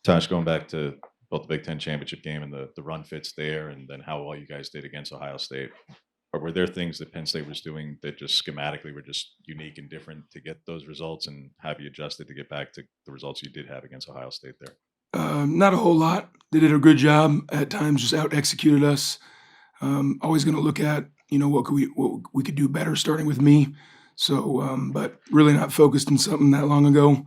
Tosh, going back to both the Big Ten championship game and the run fits there, and then how well you guys did against Ohio State. Or were there things that Penn State was doing that just schematically were just unique and different to get those results, and have you adjusted to get back to the results you did have against Ohio State there? Not a whole lot. They did a good job. At times, just out executed us. Always going to look at what we could do better, starting with me. So, but really not focused on something that long ago.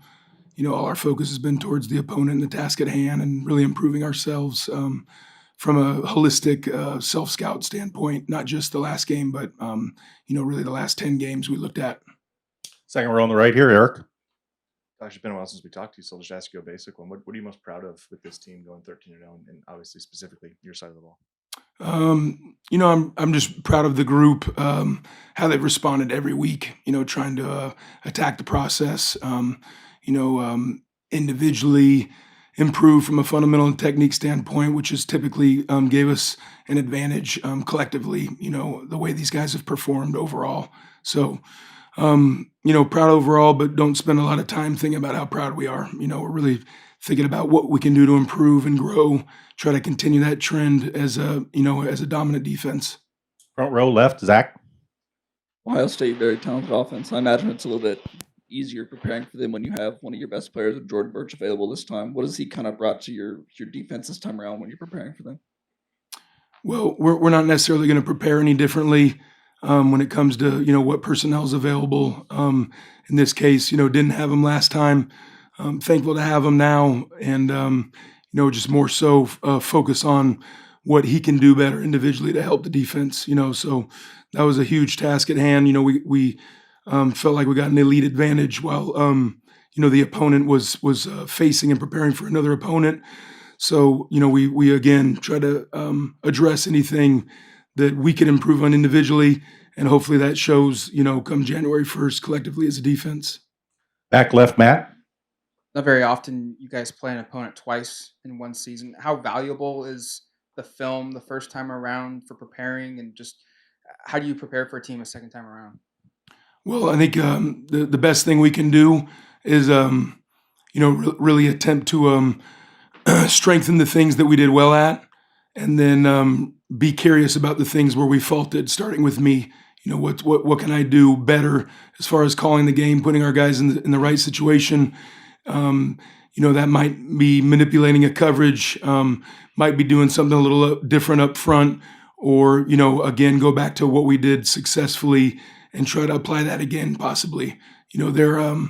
All our focus has been towards the opponent and the task at hand, and really improving ourselves from a holistic self scout standpoint. Not just the last game, but really the last 10 games we looked at. Second row on the right here, Eric. Gosh, it's been a while since we talked to you, so I'll just ask you a basic one. What are you most proud of with this team going 13-0, and obviously specifically your side of the ball? I'm just proud of the group, how they've responded every week. Trying to attack the process. Individually improve from a fundamental and technique standpoint, which has typically gave us an advantage collectively. The way these guys have performed overall. So. Proud overall, but don't spend a lot of time thinking about how proud we are. We're really thinking about what we can do to improve and grow, try to continue that trend as a dominant defense. Front row left, Zach. Ohio State, very talented offense. I imagine it's a little bit easier preparing for them when you have one of your best players, with Jordan Birch, available this time. What has he kind of brought to your defense this time around when you're preparing for them? Well, we're not necessarily going to prepare any differently. When it comes to what personnel is available. In this case, didn't have them last time. Thankful to have them now, and just more so focus on what he can do better individually to help the defense. So that was a huge task at hand. We felt like we got an elite advantage while the opponent was facing and preparing for another opponent. So we again try to address anything that we can improve on individually, and hopefully that shows, come January 1st collectively as a defense. Back left, Matt. Not very often you guys play an opponent twice in one season. How valuable is the film the first time around for preparing, and just how do you prepare for a team a second time around? Well, I think the best thing we can do is, really attempt to strengthen the things that we did well at, and then be curious about the things where we faltered, starting with me. What can I do better as far as calling the game, putting our guys in the right situation. That might be manipulating a coverage, might be doing something a little different up front, or, again, go back to what we did successfully and try to apply that again, possibly. They're a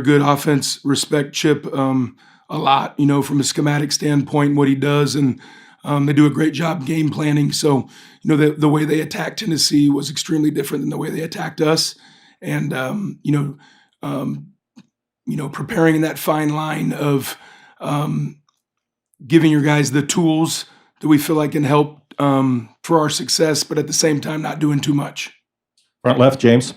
good offense, respect Chip a lot, from a schematic standpoint, what he does, and they do a great job game planning. So, the way they attacked Tennessee was extremely different than the way they attacked us. And, preparing in that fine line of giving your guys the tools that we feel like can help for our success, but at the same time, not doing too much. Front left, James.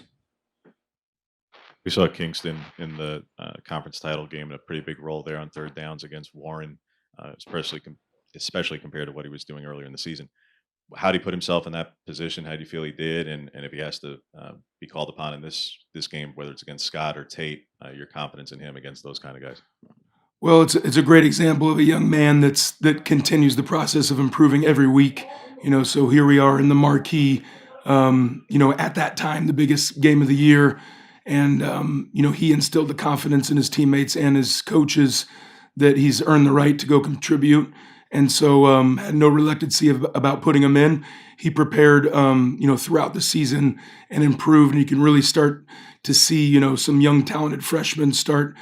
We saw Kingston in the conference title game in a pretty big role there on third downs against Warren, especially compared to what he was doing earlier in the season. How did he put himself in that position? How do you feel he did? And if he has to be called upon in this game, whether it's against Scott or Tate, your confidence in him against those kind of guys? Well, it's a great example of a young man that continues the process of improving every week. So here we are in the marquee, at that time, the biggest game of the year. And, he instilled the confidence in his teammates and his coaches that he's earned the right to go contribute. And so had no reluctancy about putting him in. He prepared, throughout the season and improved. And you can really start to see, some young talented freshmen start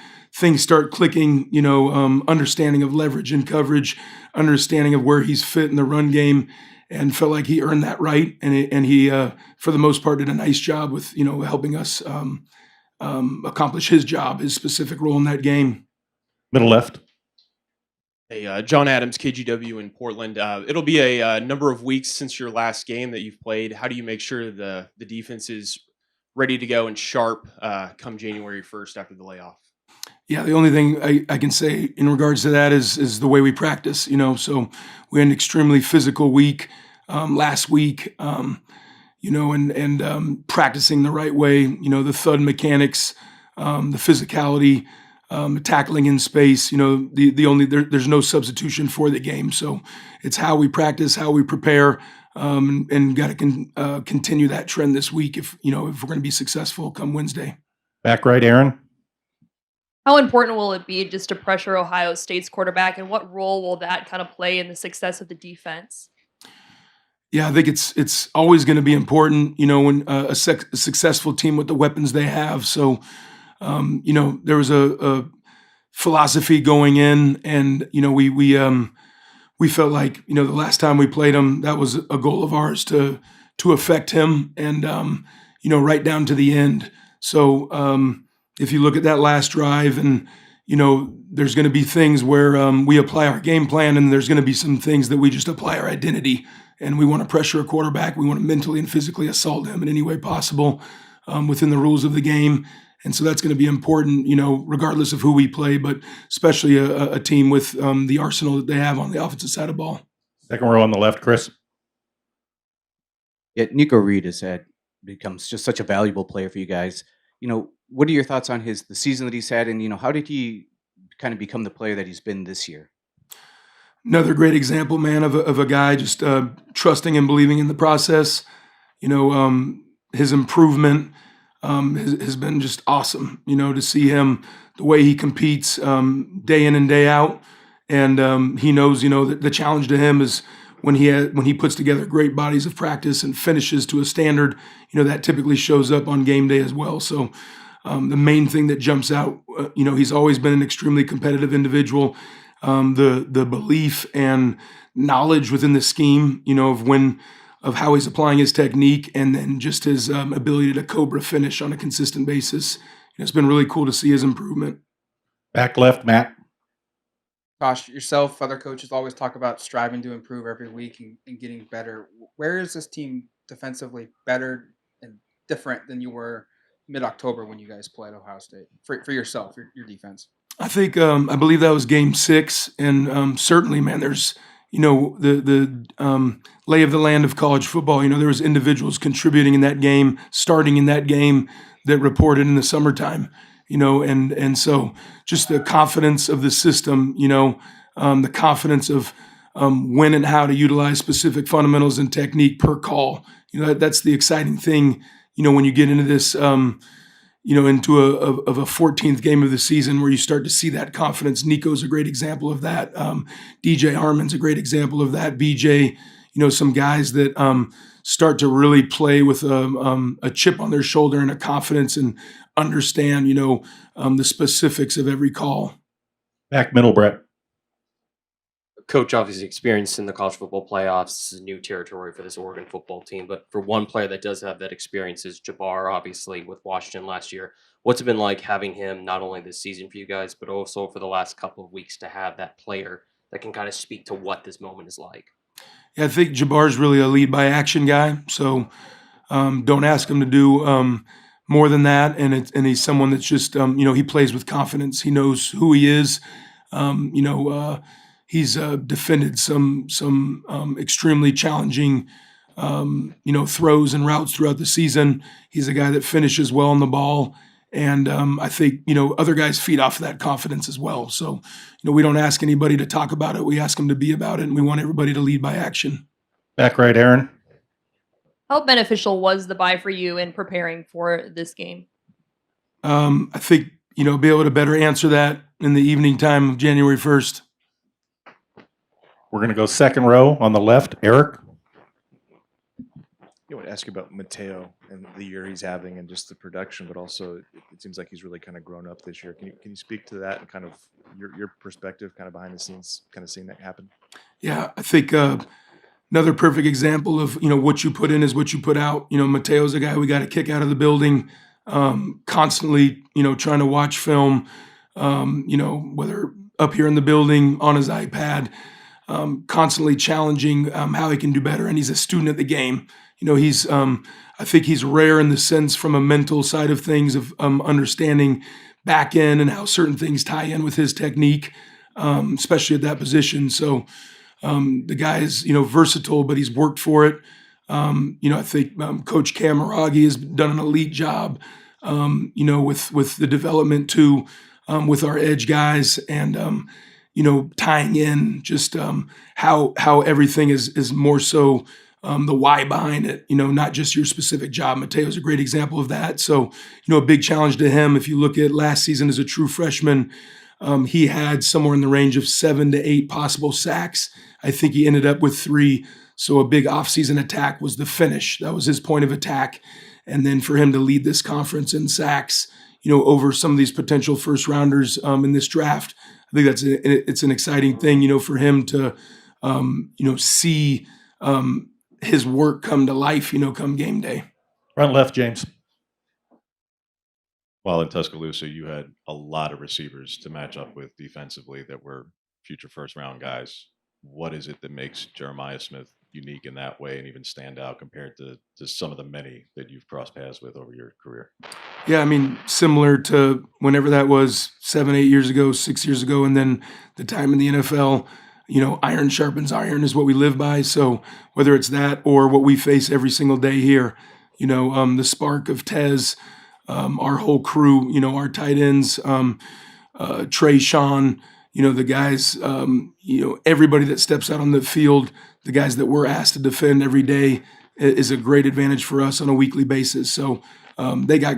clicking, understanding of leverage and coverage, understanding of where he's fit in the run game, and felt like he earned that right. And he, for the most part, did a nice job with, helping us accomplish his job, his specific role in that game. Middle left. Hey, John Adams, KGW in Portland. It'll be a number of weeks since your last game that you've played. How do you make sure the defense is ready to go and sharp come January 1st after the layoff? Yeah, the only thing I can say in regards to that is the way we practice. So we had an extremely physical week last week, and practicing the right way. The thud mechanics, the physicality. tackling in space. You know, there's no substitution for the game. So it's how we practice, how we prepare, and got to continue that trend this week if we're going to be successful come Wednesday. Back right, Aaron. How important will it be just to pressure Ohio State's quarterback, and what role will that kind of play in the success of the defense? Yeah, I think it's always going to be important, when a successful team with the weapons they have. So, there was a philosophy going in, and we felt like the last time we played him, that was a goal of ours to affect him, and right down to the end. So if you look at that last drive, and there's going to be things where we apply our game plan, and there's going to be some things that we just apply our identity, and we want to pressure a quarterback. We want to mentally and physically assault him in any way possible within the rules of the game. And so that's going to be important, regardless of who we play, but especially a team with the arsenal that they have on the offensive side of the ball. Second row on the left, Chris. Yeah, Nico Reed has becomes just such a valuable player for you guys. What are your thoughts on the season that he's had, and how did he kind of become the player that he's been this year? Another great example, man, of a guy just trusting and believing in the process. His improvement has been just awesome. To see him, the way he competes day in and day out, and he knows that the challenge to him is when he puts together great bodies of practice and finishes to a standard. That typically shows up on game day as well. So the main thing that jumps out, he's always been an extremely competitive individual. The belief and knowledge within the scheme, of how he's applying his technique, and then just his ability to cobra finish on a consistent basis. It's been really cool to see his improvement. Back left, Matt. Tosh, yourself, other coaches always talk about striving to improve every week and getting better. Where is this team defensively better and different than you were mid-October when you guys played Ohio State? For yourself, your defense. I think I believe that was Game 6, and certainly, man, there's the lay of the land of college football. There was individuals contributing in that game, starting in that game, that reported in the summertime. And so just the confidence of the system. The confidence of when and how to utilize specific fundamentals and technique per call. That's the exciting thing. When you get into this. Into a 14th game of the season where you start to see that confidence. Nico's a great example of that. DJ Harmon's a great example of that. BJ, some guys that start to really play with a chip on their shoulder and a confidence and understand, the specifics of every call. Back middle, Brett. Coach obviously experienced in the college football playoffs. This is new territory for this Oregon football team. But for one player that does have that experience is Jabbar, obviously, with Washington last year. What's it been like having him not only this season for you guys, but also for the last couple of weeks to have that player that can kind of speak to what this moment is like? Yeah, I think Jabbar's really a lead by action guy. So don't ask him to do more than that. And he's someone that's just, he plays with confidence. He knows who he is. He's defended some extremely challenging, throws and routes throughout the season. He's a guy that finishes well on the ball. And I think, other guys feed off of that confidence as well. So, we don't ask anybody to talk about it. We ask them to be about it, and we want everybody to lead by action. Back right, Aaron. How beneficial was the bye for you in preparing for this game? I think, be able to better answer that in the evening time of January 1st. We're going to go second row on the left, Eric. I want to ask you about Mateo and the year he's having and just the production, but also it seems like he's really kind of grown up this year. Can you speak to that and kind of your perspective kind of behind the scenes, kind of seeing that happen? Yeah, I think another perfect example of, what you put in is what you put out. Mateo's a guy we got to kick out of the building, constantly, trying to watch film, whether up here in the building, on his iPad, constantly challenging how he can do better. And he's a student of the game. I think he's rare in the sense from a mental side of things of understanding back end and how certain things tie in with his technique, especially at that position. So the guy is, versatile, but he's worked for it. I think Coach Cameraghi has done an elite job, with the development to with our edge guys and tying in just how everything is more so the why behind it, not just your specific job. Mateo's a great example of that. So, a big challenge to him. If you look at last season as a true freshman, he had somewhere in the range of 7 to 8 possible sacks. I think he ended up with 3. So a big offseason attack was the finish. That was his point of attack. And then for him to lead this conference in sacks, over some of these potential first rounders in this draft, I think it's an exciting thing, for him to, see his work come to life, come game day. Front left, James. While in Tuscaloosa, you had a lot of receivers to match up with defensively that were future first round guys. What is it that makes Jeremiah Smith unique in that way and even stand out compared to some of the many that you've crossed paths with over your career? Yeah, I mean, similar to whenever that was 7, 8 years ago, 6 years ago, and then the time in the NFL, iron sharpens iron is what we live by. So whether it's that or what we face every single day here, the spark of Tez, our whole crew, our tight ends, Trey, Sean, the guys, everybody that steps out on the field, the guys that we're asked to defend every day is a great advantage for us on a weekly basis. So they got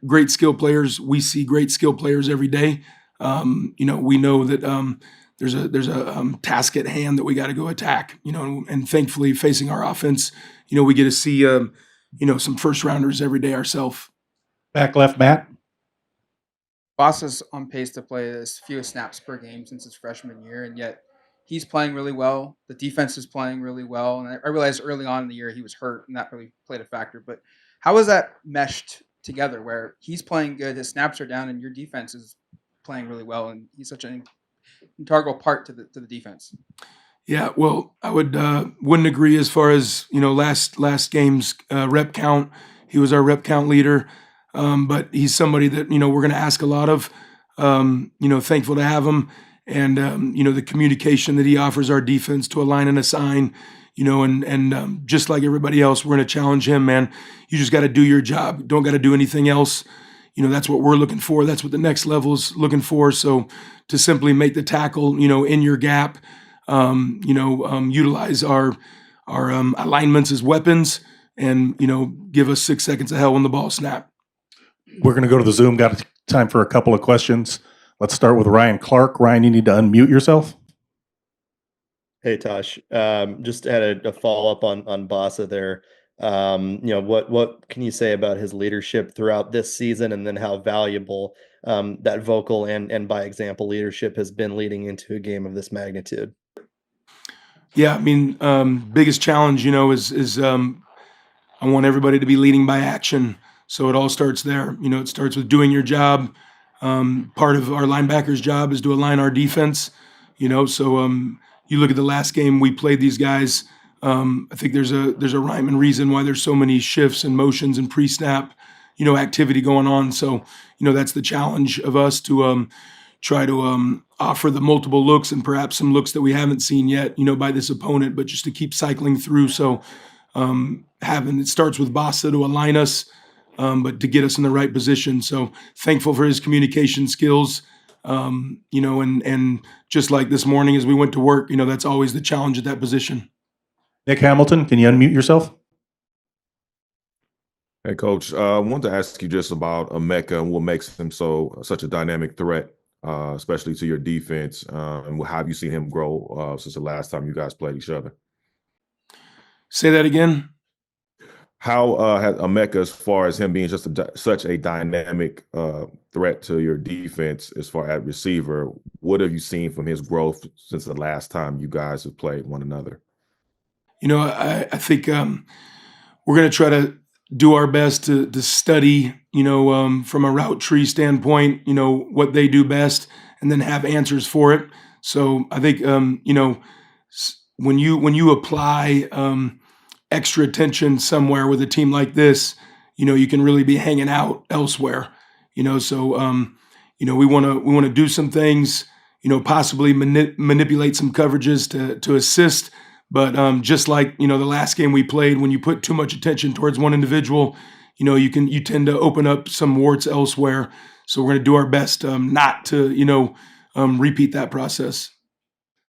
great skill players. We see great skill players every day. We know that there's a task at hand that we got to go attack. And thankfully, facing our offense, we get to see some first rounders every day ourselves. Back left, Matt. Boss is on pace to play his fewest snaps per game since his freshman year, and yet he's playing really well. The defense is playing really well, and I realized early on in the year he was hurt, and that really played a factor. But how is that meshed together, where he's playing good, his snaps are down, and your defense is playing really well, and he's such an integral part to the defense? Yeah, well, I wouldn't agree as far as last game's rep count. He was our rep count leader. But he's somebody that, we're going to ask a lot of, thankful to have him. And, the communication that he offers our defense to align and assign, and just like everybody else, we're going to challenge him, man. You just got to do your job. Don't got to do anything else. That's what we're looking for. That's what the next level's looking for. So to simply make the tackle, in your gap, utilize our alignments as weapons and, give us 6 seconds of hell when the ball snapped. We're going to go to the Zoom. Got time for a couple of questions. Let's start with Ryan Clark. Ryan, you need to unmute yourself. Hey, Tosh. Just had a follow-up on Basa there. What can you say about his leadership throughout this season, and then how valuable that vocal and by example leadership has been leading into a game of this magnitude? Yeah, I mean, biggest challenge, is I want everybody to be leading by action. So it all starts there. It starts with doing your job. Part of our linebackers' job is to align our defense. So you look at the last game we played these guys. I think there's a rhyme and reason why there's so many shifts and motions and pre-snap, activity going on. So that's the challenge of us to try to offer the multiple looks and perhaps some looks that we haven't seen yet, by this opponent, but just to keep cycling through. So it starts with Basa to align us. But to get us in the right position. So thankful for his communication skills, and just like this morning as we went to work, that's always the challenge at that position. Nick Hamilton, can you unmute yourself? Hey, Coach. I wanted to ask you just about Emeka and what makes him such a dynamic threat, especially to your defense, and how have you seen him grow since the last time you guys played each other? Say that again. How has Emeka, as far as him being just such a dynamic threat to your defense as far as receiver, what have you seen from his growth since the last time you guys have played one another? I think we're going to try to do our best to study, from a route tree standpoint, what they do best, and then have answers for it. So I think, when you apply extra attention somewhere with a team like this, you can really be hanging out elsewhere, so, we want to do some things, possibly manipulate some coverages to assist. But just like, the last game we played, when you put too much attention towards one individual, you tend to open up some warts elsewhere. So we're going to do our best not to repeat that process.